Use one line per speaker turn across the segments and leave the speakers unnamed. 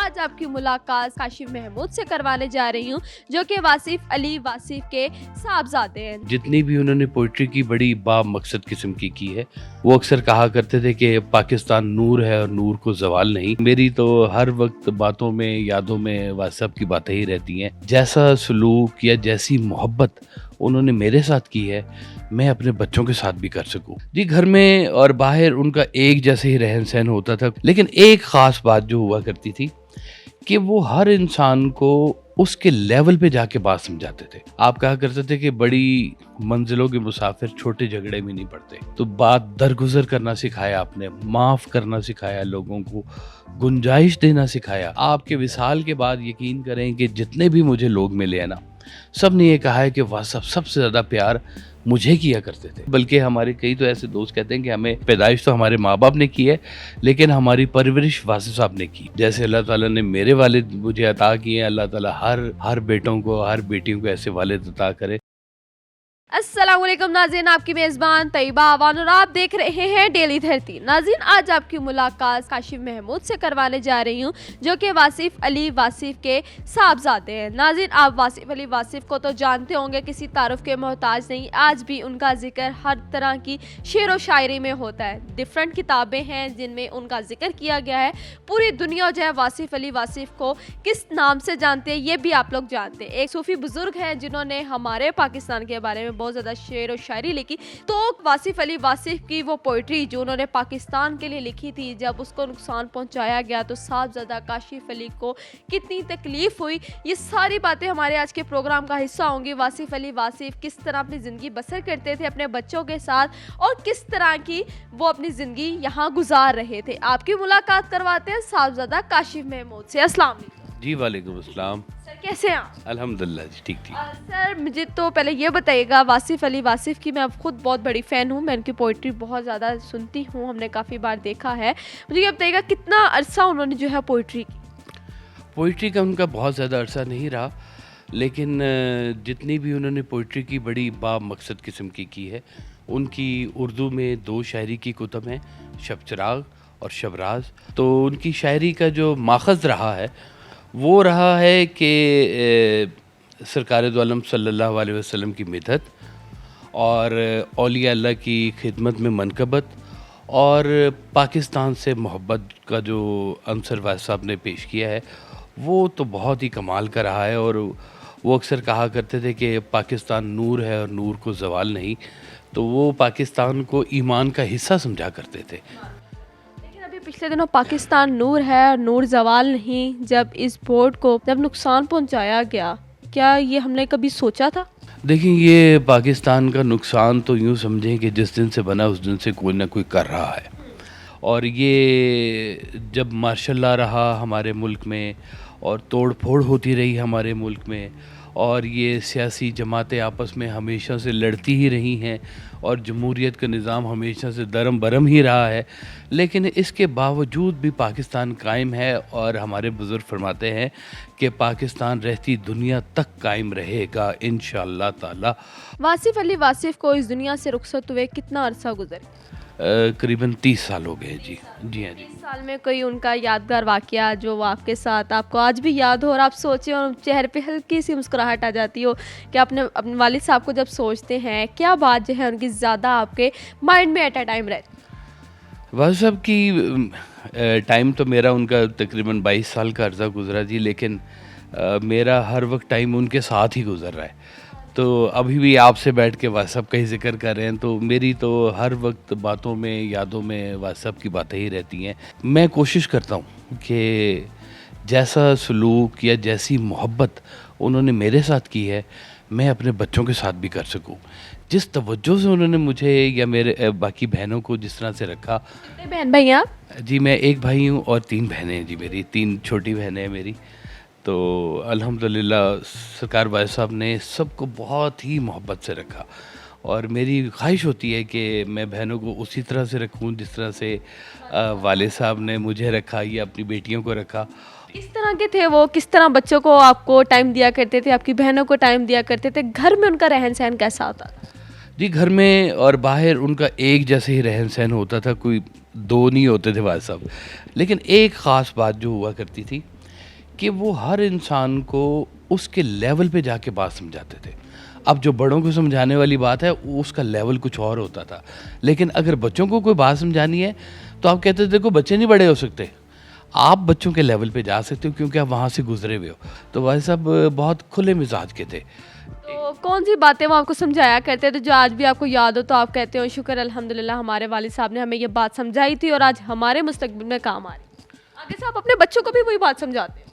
आज आपकी मुलाकात काशिफ महमूद से करवाने जा रही हूँ, जो कि वासिफ अली वासिफ के साहबजादे हैं।
जितनी भी उन्होंने पोइट्री की बड़ी बामकसद किस्म की है। वो अक्सर कहा करते थे कि पाकिस्तान नूर है और नूर को जवाल नहीं। मेरी तो हर वक्त बातों में, यादों में वासिफ की बातें ही रहती हैं। जैसा सलूक या जैसी मोहब्बत उन्होंने मेरे साथ की है, मैं अपने बच्चों के साथ भी कर सकूं। जी, घर में और बाहर उनका एक जैसे ही रहन सहन होता था, लेकिन एक ख़ास बात जो हुआ करती थी कि वो हर इंसान को उसके लेवल पे जाके बात समझाते थे। आप कहा करते थे कि बड़ी मंजिलों के मुसाफिर छोटे झगड़े में नहीं पड़ते। तो बात दरगुजर करना सिखाया आपने, माफ़ करना सिखाया, लोगों को गुंजाइश देना सिखाया। आपके विसाल के बाद यकीन करें कि जितने भी मुझे लोग मिले हैं ना, सब ने ये कहा है कि वह सबसे ज़्यादा प्यार मुझे किया करते थे। बल्कि हमारे कई तो ऐसे दोस्त कहते हैं कि हमें पैदाइश तो हमारे माँ बाप ने की है, लेकिन हमारी परवरिश वासिफ साहब ने की। जैसे अल्लाह ताला ने मेरे वालिद मुझे अता किए हैं, अल्लाह ताला हर बेटों को, हर बेटियों को ऐसे वालिद अता करे।
अस्सलाम वालेकुम नाज़रीन, आपकी मेज़बान तैयबा अवान और आप देख रहे हैं डेली धरती। नाज़रीन, आज आपकी मुलाकात काशिफ महमूद से करवाने जा रही हूँ, जो कि वासिफ अली वासिफ के साहबजादे हैं। नाज़रीन, आप वासिफ अली वासिफ को तो जानते होंगे, किसी तारुफ के मोहताज नहीं। आज भी उनका जिक्र हर तरह की शेर व शायरी में होता है। डिफरेंट किताबें हैं जिनमें उनका जिक्र किया गया है। पूरी दुनिया जो है वासिफ अली वासिफ को किस नाम से जानते हैं, ये भी आप लोग जानते हैं। एक सूफ़ी बुजुर्ग हैं जिन्होंने हमारे पाकिस्तान के बारे में बहुत ज़्यादा शेर और शायरी लिखी। तो वासिफ अली वासिफ की वो पोइट्री जो उन्होंने पाकिस्तान के लिए लिखी थी, जब उसको नुकसान पहुंचाया गया तो साहबजादा काशिफ अली को कितनी तकलीफ हुई, ये सारी बातें हमारे आज के प्रोग्राम का हिस्सा होंगी। वासिफ अली वासिफ किस तरह अपनी ज़िंदगी बसर करते थे अपने बच्चों के साथ और किस तरह की वो अपनी ज़िंदगी यहाँ गुजार रहे थे। आपकी मुलाकात करवाते हैं साहबजादा काशिफ महमूद से। अस्सलाम वालेकुम।
जी वालेकुम अस्सलाम।
सर, कैसे हैं आप?
अल्हम्दुलिल्लाह जी, ठीक ठीक।
सर, मुझे तो पहले ये बताइएगा, वासिफ अली वासिफ की मैं खुद बहुत बड़ी फ़ैन हूँ, मैं उनकी पोइट्री बहुत ज़्यादा सुनती हूँ, हमने काफ़ी बार देखा है। मुझे ये बताइएगा कितना अरसा उन्होंने जो है पोइट्री की?
पोइट्री का उनका बहुत ज़्यादा अरसा नहीं रहा, लेकिन जितनी भी उन्होंने पोइट्री की बड़ी बामकसद किस्म की है। उनकी उर्दू में 2 शायरी की कुतुब हैं, शब चिराग और शबराज। तो उनकी शायरी का जो माखज़ रहा है वो रहा है कि सरकार दो आलम सल्लल्लाहु अलैहि वसल्लम की मिदत और औलिया अल्लाह की खिदमत में मनकबत और पाकिस्तान से मोहब्बत का जो अंसर वासिफ साहब ने पेश किया है, वो तो बहुत ही कमाल का रहा है। और वो अक्सर कहा करते थे कि पाकिस्तान नूर है और नूर को जवाल नहीं। तो वो पाकिस्तान को ईमान का हिस्सा समझा करते थे।
लेकिन अभी पिछले दिनों पाकिस्तान नूर है और नूर जवाल नहीं, जब इस बोर्ड को जब नुकसान पहुंचाया गया, क्या ये हमने कभी सोचा था?
देखिए, ये पाकिस्तान का नुकसान तो यूँ समझें कि जिस दिन से बना उस दिन से कोई ना कोई कर रहा है। और ये जब मार्शल लॉ रहा हमारे मुल्क में और तोड़ फोड़ होती रही हमारे मुल्क में, और ये सियासी जमातें आपस में हमेशा से लड़ती ही रही हैं और जमहूरियत का निज़ाम हमेशा से दरम बरम ही रहा है, लेकिन इसके बावजूद भी पाकिस्तान कायम है। और हमारे बुज़ुर्ग फरमाते हैं कि पाकिस्तान रहती दुनिया तक कायम रहेगा इंशाअल्लाह ताला।
वासिफ अली वासिफ को इस दुनिया से रुखसत हुए कितना अरसा गुजर?
करीबन 30 साल हो गए जी। जी हाँ जी।
30 साल में कोई उनका यादगार वाक़या जो आपके साथ आपको आज भी याद हो और आप सोचें और चेहरे पे हल्की सी मुस्कुराहट आ जाती हो कि अपने वालिद साहब को जब सोचते हैं, क्या बात जो है उनकी ज़्यादा आपके माइंड में एट अ टाइम रहती?
वासिफ साहब की टाइम तो मेरा उनका तकरीबन 22 साल का अर्सा गुजरा जी, लेकिन मेरा हर वक्त टाइम उनके साथ ही गुजर रहा है। तो अभी भी आपसे बैठ के वासिफ साहब का ही जिक्र कर रहे हैं, तो मेरी तो हर वक्त बातों में, यादों में वासिफ साहब की बातें ही रहती हैं। मैं कोशिश करता हूँ कि जैसा सलूक या जैसी मोहब्बत उन्होंने मेरे साथ की है, मैं अपने बच्चों के साथ भी कर सकूं। जिस तवज्जो से उन्होंने मुझे या मेरे बाकी बहनों को जिस तरह से रखा।
कितने बहन भाई हैं आप?
जी, मैं एक भाई हूँ और 3 बहनें हैं जी मेरी, 3 छोटी बहनें हैं मेरी। तो अल्हम्दुलिल्लाह सरकार वासिफ साहब ने सबको बहुत ही मोहब्बत से रखा, और मेरी ख्वाहिश होती है कि मैं बहनों को उसी तरह से रखूँ जिस तरह से वालिद साहब ने मुझे रखा या अपनी बेटियों को रखा।
किस तरह के थे वो? किस तरह बच्चों को आपको टाइम दिया करते थे, आपकी बहनों को टाइम दिया करते थे? घर में उनका रहन सहन कैसा होता था?
जी, घर में और बाहर उनका एक जैसे ही रहन सहन होता था, कोई दो नहीं होते थे भाई साहब, लेकिन एक ख़ास बात जो हुआ करती थी कि वो हर इंसान को उसके लेवल पे जाके बात समझाते थे। अब जो बड़ों को समझाने वाली बात है उसका लेवल कुछ और होता था, लेकिन अगर बच्चों को कोई बात समझानी है तो आप कहते थे देखो बच्चे नहीं बड़े हो सकते, आप बच्चों के लेवल पे जा सकते हो क्योंकि आप वहाँ से गुजरे हुए हो। तो भाई साहब बहुत खुले मिजाज के थे।
तो कौन सी बातें वो आपको समझाया करते थे जो आज भी आपको याद हो, तो आप कहते हो शुक्र अल्हम्दुलिल्लाह हमारे वालिद साहब ने हमें ये बात समझाई थी और आज हमारे मुस्तकबिल में काम आ रही है। आगे से आप अपने बच्चों को भी वही बात समझाते हैं?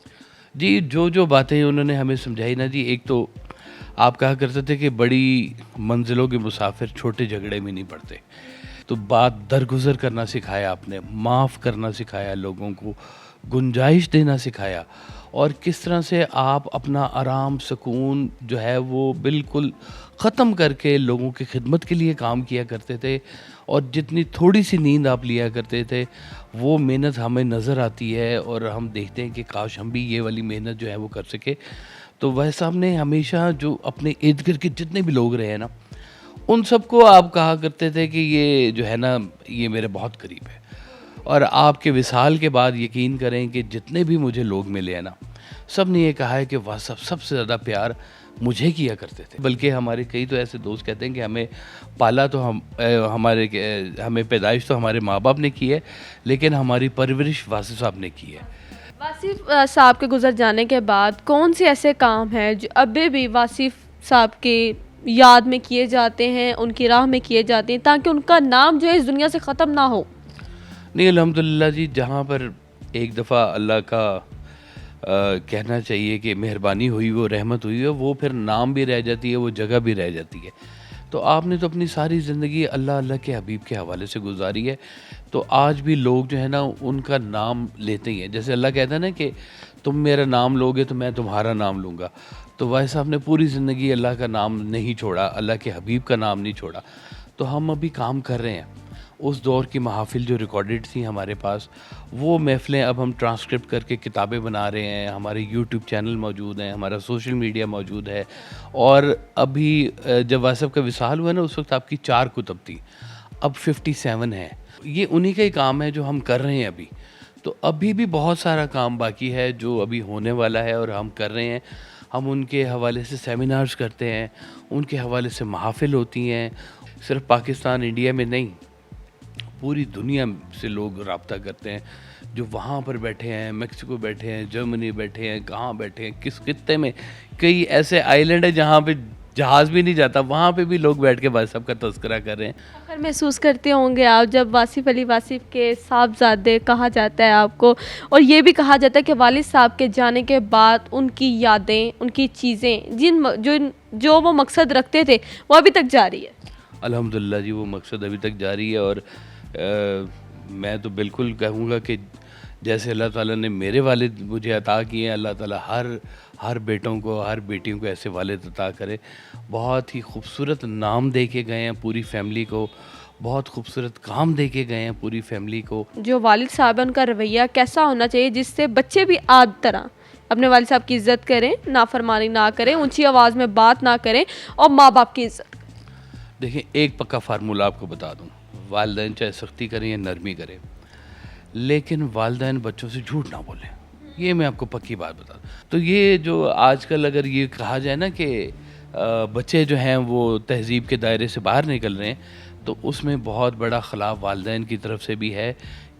जी, जो बातें उन्होंने हमें समझाई ना जी, एक तो आप कहा करते थे कि बड़ी मंजिलों के मुसाफिर छोटे झगड़े में नहीं पड़ते। तो बात दरगुजर करना सिखाया आपने, माफ़ करना सिखाया, लोगों को गुंजाइश देना सिखाया, और किस तरह से आप अपना आराम सुकून जो है वो बिल्कुल ख़त्म करके लोगों की खिदमत के लिए काम किया करते थे। और जितनी थोड़ी सी नींद आप लिया करते थे वो मेहनत हमें नज़र आती है और हम देखते हैं कि काश हम भी ये वाली मेहनत जो है वो कर सके। तो वह साहब ने हमेशा जो अपने इर्द गिर्द के जितने भी लोग रहे हैं ना, उन सबको आप कहा करते थे कि ये जो है ना ये मेरे बहुत करीब है। और आपके विसाल के बाद यकीन करें कि जितने भी मुझे लोग मिले हैं ना, सब ने ये कहा है कि वह सब सबसे ज़्यादा प्यार मुझे किया करते थे। बल्कि हमारे कई तो ऐसे दोस्त कहते हैं कि हमें पाला तो हमें पैदाइश तो हमारे माँ बाप ने की है, लेकिन हमारी परवरिश वासिफ साहब ने की है।
वासिफ साहब के गुजर जाने के बाद कौन से ऐसे काम हैं जो अभी भी वासिफ साहब के याद में किए जाते हैं, उनकी राह में किए जाते हैं, ताकि उनका नाम जो है इस दुनिया से ख़त्म ना हो?
नहीं, अल्हम्दुलिल्लाह जी, जहाँ पर एक दफ़ा अल्लाह का कहना चाहिए कि मेहरबानी हुई, वो रहमत हुई है, वो फिर नाम भी रह जाती है, वो जगह भी रह जाती है। तो आपने तो अपनी सारी ज़िंदगी अल्लाह अल्लाह के हबीब के हवाले से गुजारी है, तो आज भी लोग जो है ना उनका नाम लेते ही हैं। जैसे अल्लाह कहता है ना कि तुम मेरा नाम लोगे तो मैं तुम्हारा नाम लूँगा। तो भाई साहब ने पूरी ज़िंदगी अल्लाह का नाम नहीं छोड़ा, अल्लाह के हबीब का नाम नहीं छोड़ा। तो हम अभी काम कर रहे हैं। उस दौर की महफ़िल जो रिकॉर्डेड थी हमारे पास, वो महफ़िलें अब हम ट्रांसक्रिप्ट करके किताबें बना रहे हैं। हमारे यूट्यूब चैनल मौजूद हैं, हमारा सोशल मीडिया मौजूद है। और अभी जब वासिफ का विसाल हुआ ना, उस वक्त आपकी 4 कुतुब थी, अब 57 है। ये उन्हीं का ही काम है जो हम कर रहे हैं अभी। तो अभी भी बहुत सारा काम बाकी है जो अभी होने वाला है और हम कर रहे हैं। हम उनके हवाले से सेमिनार्स करते हैं, उनके हवाले से महफ़िल होती हैं। सिर्फ पाकिस्तान इंडिया में नहीं, पूरी दुनिया से लोग रब्ता करते हैं जो वहाँ पर बैठे हैं, मेक्सिको बैठे हैं, जर्मनी बैठे हैं, कहाँ बैठे हैं, किस खित्ते में। कई ऐसे आइलैंड है जहाँ पे जहाज़ भी नहीं जाता, वहाँ पे भी लोग बैठ के भाई साहब का तज़किरा कर रहे हैं।
फख्र महसूस करते होंगे आप जब वासिफ अली वासिफ के साहबजादे कहा जाता है आपको, और ये भी कहा जाता है कि वालिद साहब के जाने के बाद उनकी यादें, उनकी चीज़ें जो वो मकसद रखते थे वो अभी तक जारी है।
अल्हम्दुलिल्लाह जी, वो मकसद अभी तक जारी है। और मैं तो बिल्कुल कहूँगा कि जैसे अल्लाह ताला ने मेरे वालिद मुझे अता किए हैं, अल्लाह ताला हर बेटों को, हर बेटियों को ऐसे वालिद अता करे। बहुत ही खूबसूरत नाम दे के गए हैं पूरी फैमिली को, बहुत खूबसूरत काम दे के गए हैं पूरी फैमिली को।
जो वालिद साहब हैं उनका रवैया कैसा होना चाहिए जिससे बच्चे भी आप तरह अपने वालिद साहब की इज़्ज़त करें, नाफरमानी ना करें, ऊंची आवाज़ में बात ना करें और माँ बाप की इज़्ज़त?
देखिए, एक पक्का फार्मूला आपको बता दूं, वालिदैन चाहे सख्ती करें या नरमी करें, लेकिन वालिदैन बच्चों से झूठ ना बोलें। ये मैं आपको पक्की बात बता दूं। तो ये जो आजकल अगर ये कहा जाए ना कि बच्चे जो हैं वो तहज़ीब के दायरे से बाहर निकल रहे हैं, तो उसमें बहुत बड़ा ख़िलाफ़ वालिदैन की तरफ से भी है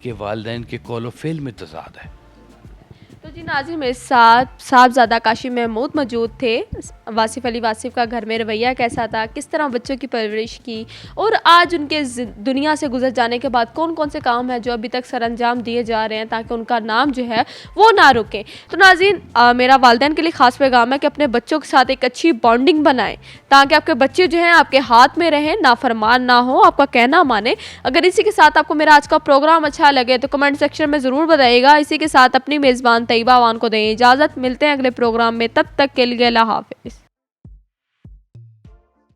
कि वालिदैन के कौल व फ़िल में तज़ाद है।
तो जी नाज़रीन, मेरे साथ साहबज़ादा काशिम महमूद मौजूद थे। वासिफ अली वासिफ का घर में रवैया कैसा था, किस तरह बच्चों की परवरिश की, और आज उनके दुनिया से गुजर जाने के बाद कौन कौन से काम हैं जो अभी तक सरअंजाम दिए जा रहे हैं ताकि उनका नाम जो है वो ना रुके। तो नाज़रीन, मेरा वालिदैन के लिए ख़ास पैगाम है कि अपने बच्चों के साथ एक अच्छी बॉन्डिंग बनाएं ताकि आपके बच्चे जो हैं आपके हाथ में रहें, नाफरमान ना हो, आपका कहना माने। अगर इसी के साथ आपको मेरा आज का प्रोग्राम अच्छा लगे तो कमेंट सेक्शन में ज़रूर बताइएगा। इसी के साथ अपनी मेज़बान तैयबा अवान को दें इजाज़त। मिलते हैं अगले प्रोग्राम में, तब तक के लिए अल्लाह हाफ़िज़।